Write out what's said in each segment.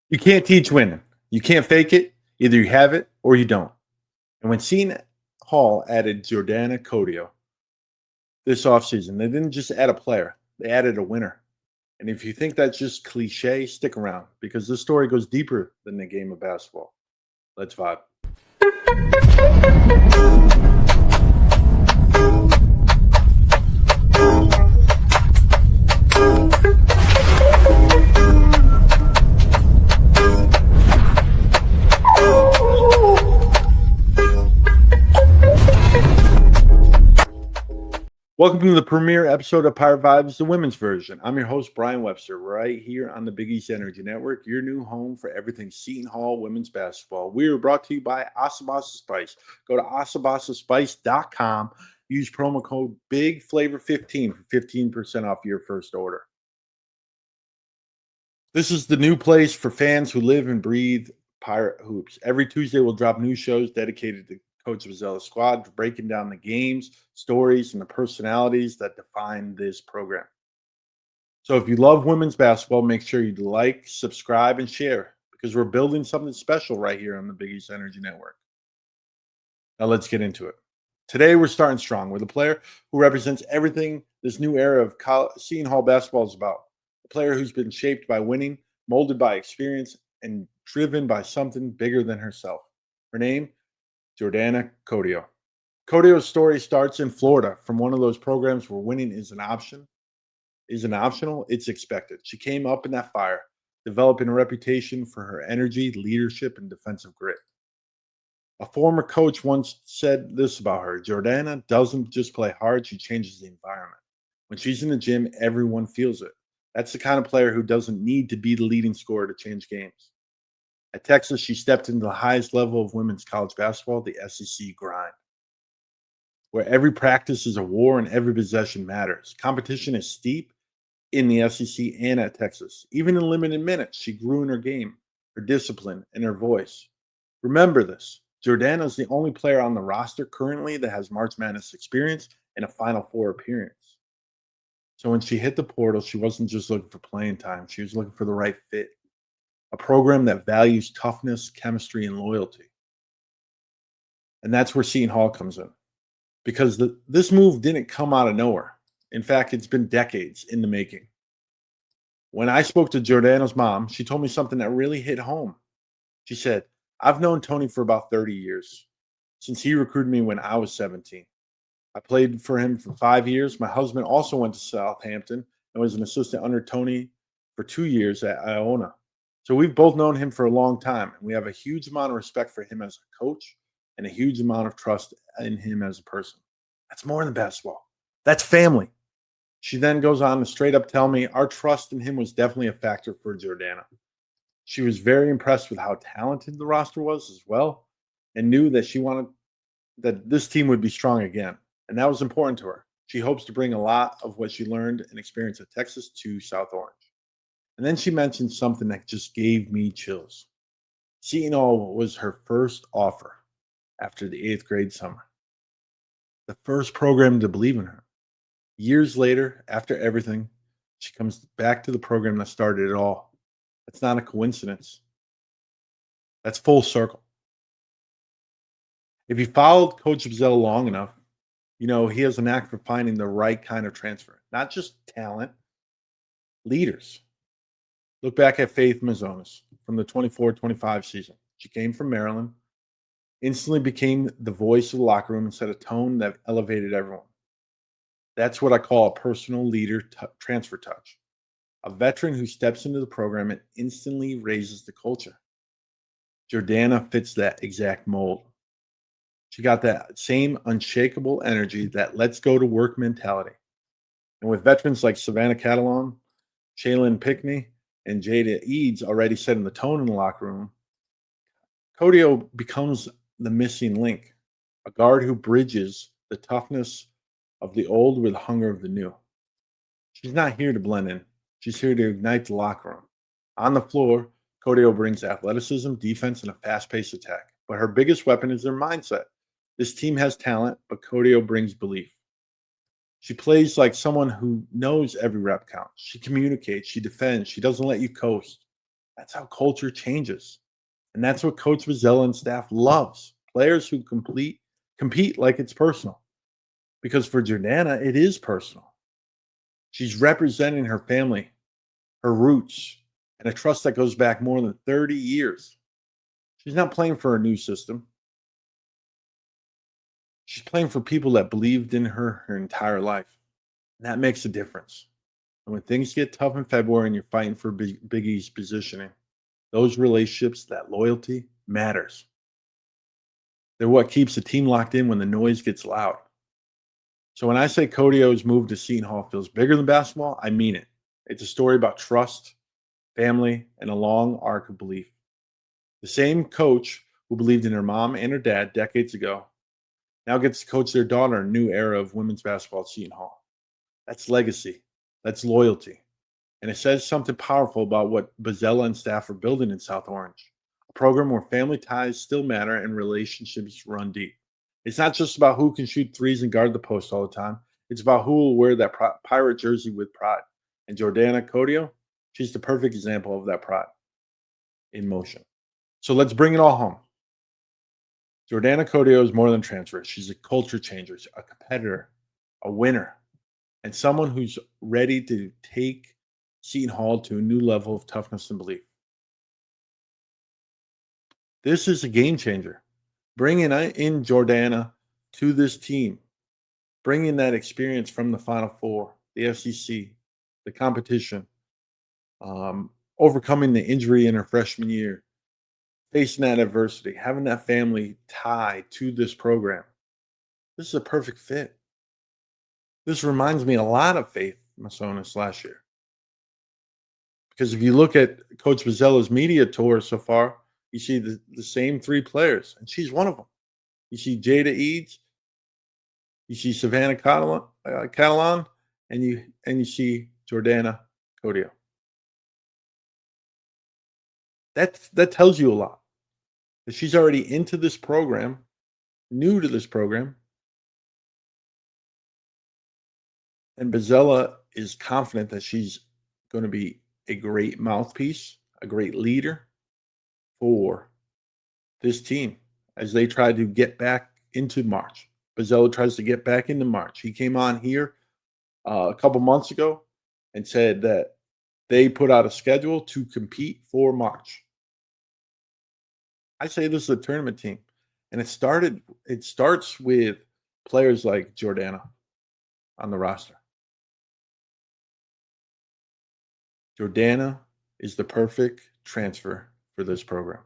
You can't teach winning. You can't fake it. Either you have it or you don't. And when Seton Hall added Jordana Codio this offseason, they didn't just add a player, they added a winner. And if you think that's just cliche, stick around because this story goes deeper than the game of basketball. Let's vibe. Welcome to the premiere episode of Power Vibes, the women's version. I'm your host, Brian Webster, right here on the Big East Energy Network, your new home for everything Seton Hall women's basketball. We are brought to you by Asabasa Spice. Go to asabasaspice.com. Use promo code BIGFLAVOR15 for 15% off your first order. This is the new place for fans who live and breathe Pirate Hoops. Every Tuesday, we'll drop new shows dedicated to Coach Bozzella squad, breaking down the games, stories, and the personalities that define this program. So if you love women's basketball, make sure you like, subscribe, and share because we're building something special right here on the Big East Energy Network. Now let's get into it. Today, we're starting strong with a player who represents everything this new era of Seton Hall basketball is about. A player who's been shaped by winning, molded by experience, and driven by something bigger than herself. Her name, Jordana Codio. Codio's story starts in Florida from one of those programs where winning isn't optional, it's expected. She came up in that fire, developing a reputation for her energy, leadership, and defensive grit. A former coach once said this about her: Jordana doesn't just play hard, she changes the environment. When she's in the gym, everyone feels it. That's the kind of player who doesn't need to be the leading scorer to change games. At Texas, she stepped into the highest level of women's college basketball, the SEC grind, where every practice is a war and every possession matters. Competition is steep in the SEC and at Texas. Even in limited minutes, she grew in her game, her discipline, and her voice. Remember this: Jordana is the only player on the roster currently that has March Madness experience and a Final Four appearance. So when she hit the portal, she wasn't just looking for playing time. She was looking for the right fit. A program that values toughness, chemistry, and loyalty. And that's where Seton Hall comes in. Because this move didn't come out of nowhere. In fact, it's been decades in the making. When I spoke to Jordana's mom, she told me something that really hit home. She said, "I've known Tony for about 30 years, since he recruited me when I was 17. I played for him for 5 years. My husband also went to Southampton and was an assistant under Tony for 2 years at Iona. So we've both known him for a long time, and we have a huge amount of respect for him as a coach and a huge amount of trust in him as a person. That's more than basketball. That's family." She then goes on to straight up tell me our trust in him was definitely a factor for Jordana. She was very impressed with how talented the roster was as well, and knew that she wanted that this team would be strong again. And that was important to her. She hopes to bring a lot of what she learned and experienced at Texas to South Orange. And then she mentioned something that just gave me chills. Seton Hall was her first offer after the 8th grade summer. The first program to believe in her. Years later, after everything, she comes back to the program that started it all. That's not a coincidence. That's full circle. If you followed Coach Bozzella long enough, you know he has a knack for finding the right kind of transfer. Not just talent, leaders. Look back at Faith Mazonis from the 24-25 season. She came from Maryland, instantly became the voice of the locker room and set a tone that elevated everyone. That's what I call a personal leader transfer touch. A veteran who steps into the program and instantly raises the culture. Jordana fits that exact mold. She got that same unshakable energy, that let's go to work mentality. And with veterans like Savannah Catalon, Shaylin Pickney, and Jada Eads already setting the tone in the locker room, Codio becomes the missing link, a guard who bridges the toughness of the old with the hunger of the new. She's not here to blend in. She's here to ignite the locker room. On the floor, Codio brings athleticism, defense, and a fast-paced attack. But her biggest weapon is their mindset. This team has talent, but Codio brings belief. She plays like someone who knows every rep counts. She communicates, she defends, she doesn't let you coast. That's how culture changes. And that's what Coach Bozzella and staff loves. Players who compete like it's personal. Because for Jordana, it is personal. She's representing her family, her roots, and a trust that goes back more than 30 years. She's not playing for a new system. She's playing for people that believed in her entire life. And that makes a difference. And when things get tough in February and you're fighting for Big East positioning, those relationships, that loyalty matters. They're what keeps the team locked in when the noise gets loud. So when I say Codio's move to Seton Hall feels bigger than basketball, I mean it. It's a story about trust, family, and a long arc of belief. The same coach who believed in her mom and her dad decades ago now gets to coach their daughter in a new era of women's basketball at Seton Hall. That's legacy. That's loyalty. And it says something powerful about what Bozzella and staff are building in South Orange, a program where family ties still matter and relationships run deep. It's not just about who can shoot threes and guard the post all the time. It's about who will wear that pirate jersey with pride. And Jordana Codio, she's the perfect example of that pride in motion. So let's bring it all home. Jordana Codio is more than transfer. She's a culture changer, a competitor, a winner, and someone who's ready to take Seton Hall to a new level of toughness and belief. This is a game changer. Bringing in Jordana to this team, bringing that experience from the Final Four, the FCC, the competition, overcoming the injury in her freshman year, facing that adversity, having that family tie to this program. This is a perfect fit. This reminds me a lot of Faith Masonis last year. Because if you look at Coach Bozzella's media tour so far, you see the same three players, and she's one of them. You see Jada Eads, you see Savannah Catalan, and you see Jordana Codio. That tells you a lot. That she's already into this program, new to this program, and Bozzella is confident that she's going to be a great mouthpiece, a great leader for this team as they try to get back into March. Bozzella tries to get back into March. He came on here a couple months ago and said that they put out a schedule to compete for March. I say this is a tournament team, and it starts with players like Jordana on the roster. Jordana is the perfect transfer for this program.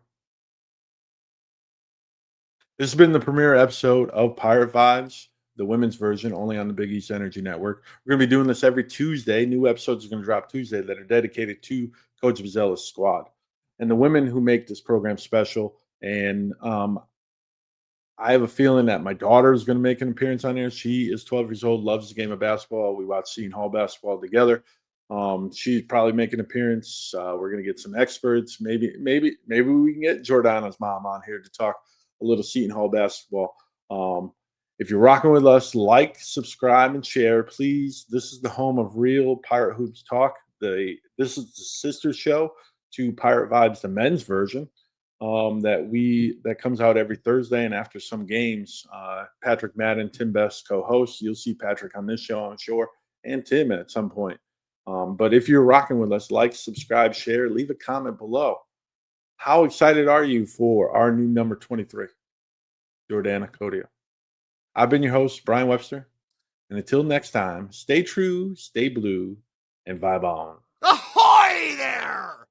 This has been the premiere episode of Pirate Vibes, the women's version, only on the Big East Energy Network. We're going to be doing this every Tuesday. New episodes are going to drop Tuesday that are dedicated to Coach Bozzella's squad and the women who make this program special. And I have a feeling that my daughter is going to make an appearance on here. She is 12 years old, loves the game of basketball. We watch Seton Hall basketball together. She's probably making an appearance. We're going to get some experts. Maybe we can get Jordana's mom on here to talk a little Seton Hall basketball. If you're rocking with us, like, subscribe, and share, please. This is the home of real Pirate Hoops talk. This is the sister show to Pirate Vibes, the men's version, that comes out every Thursday. And after some games, Patrick Madden, Tim Best co-hosts. You'll see Patrick on this show, I'm sure, and Tim at some point. But if you're rocking with us, like, subscribe, share, leave a comment below. How excited are you for our new number 23, Jordana Codio? I've been your host, Brian Webster. And until next time, stay true, stay blue, and vibe on. Ahoy there!